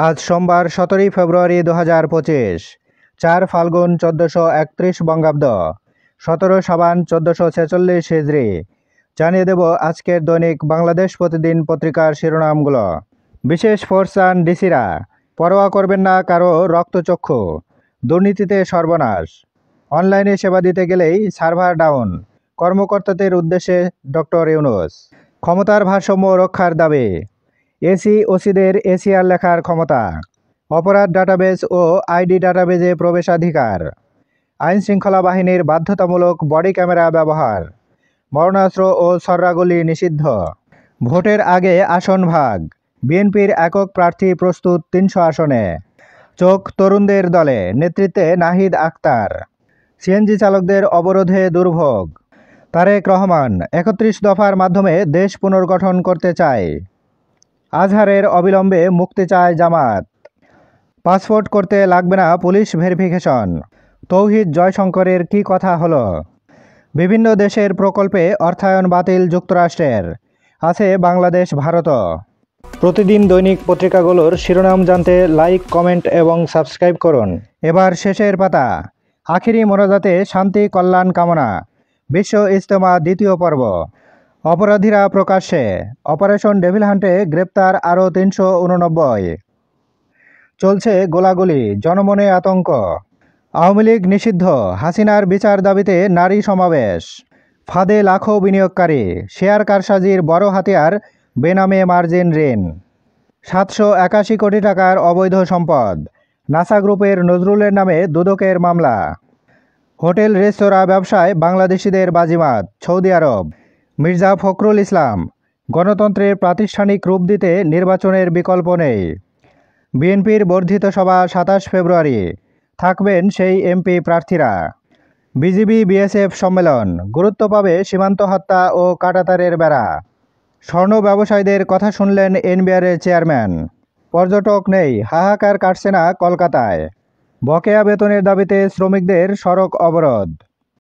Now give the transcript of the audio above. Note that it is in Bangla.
আজ সোমবার 17 ফেব্রুয়ারি 2025, 4 ফাল্গুন 1431 বঙ্গাব্দ, 17 সাবান 1446 হিজরি। জানিয়ে দেব আজকের দৈনিক বাংলাদেশ প্রতিদিন পত্রিকার শিরোনামগুলো। বিশেষ ফোর্স চান ডিসিরা, পরোয়া করবেন না কারো রক্তচক্ষু, দুর্নীতিতে সর্বনাশ, অনলাইনে সেবা দিতে গেলেই সার্ভার ডাউন, কর্মকর্তাদের উদ্দেশ্যে ডক্টর ইউনূস, ক্ষমতার ভারসাম্য রক্ষার দাবি, এসি ওসিদের এসিআর লেখার ক্ষমতা, অপরাধ ডাটাবেজ ও আইডি ডাটাবেজে প্রবেশাধিকার, আইনশৃঙ্খলা বাহিনীর বাধ্যতামূলক বডি ক্যামেরা ব্যবহার, মরণাস্ত্র ও ছর্রাগুলি নিষিদ্ধ, ভোটের আগে আসন ভাগ, বিএনপির একক প্রার্থী প্রস্তুত 300 আসনে, চোখ তরুণদের দলে, নেতৃত্বে নাহিদ আক্তার, সিএনজি চালকদের অবরোধে দুর্ভোগ, তারেক রহমান 31 দফার মাধ্যমে দেশ পুনর্গঠন করতে চায়, আজহারের অবিলম্বে মুক্তি চায় জামাত, পাসপোর্ট করতে লাগবে না পুলিশ ভেরিফিকেশন, তৌহিদ জয়শঙ্করের কী কথা হলো, বিভিন্ন দেশের প্রকল্পে অর্থায়ন বাতিল যুক্তরাষ্ট্রের, আছে বাংলাদেশ ভারতও। প্রতিদিন দৈনিক পত্রিকাগুলোর শিরোনাম জানতে লাইক, কমেন্ট এবং সাবস্ক্রাইব করুন। এবার শেষের পাতা। আখিরি মোনাজাতে শান্তি কল্যাণ কামনা, বিশ্ব ইজতেমা দ্বিতীয় পর্ব। অপরাধীরা প্রকাশ্যে, অপারেশন ডেভিল হান্টে গ্রেপ্তার আরও 389, চলছে গোলাগুলি, জনমনে আতঙ্ক, আওয়ামী লীগ নিষিদ্ধ, হাসিনার বিচার দাবিতে নারী সমাবেশ, ফাঁদে লাখো বিনিয়োগকারী, শেয়ার কারসাজির বড় হাতিয়ার বেনামে মার্জিন ঋণ, 781 কোটি টাকার অবৈধ সম্পদ, নাসা গ্রুপের নজরুলের নামে দুদকের মামলা, হোটেল রেস্তোরাঁ ব্যবসায় বাংলাদেশিদের বাজিমাত, সৌদি আরব, মির্জা ফখরুল ইসলাম, গণতন্ত্রের প্রাতিষ্ঠানিক রূপ দিতে নির্বাচনের বিকল্প নেই, বিএনপির বর্ধিত সভা 27 ফেব্রুয়ারি, থাকবেন সেই এমপি প্রার্থীরা, বিজিবি বিএসএফ সম্মেলন, গুরুত্ব পাবে সীমান্ত হত্যা ও কাঁটাতারের বেড়া, স্বর্ণ ব্যবসায়ীদের কথা শুনলেন এনবিআরের চেয়ারম্যান, পর্যটক নেই, হাহাকার কাটছে না কলকাতায়, বকেয়া বেতনের দাবিতে শ্রমিকদের সড়ক অবরোধ।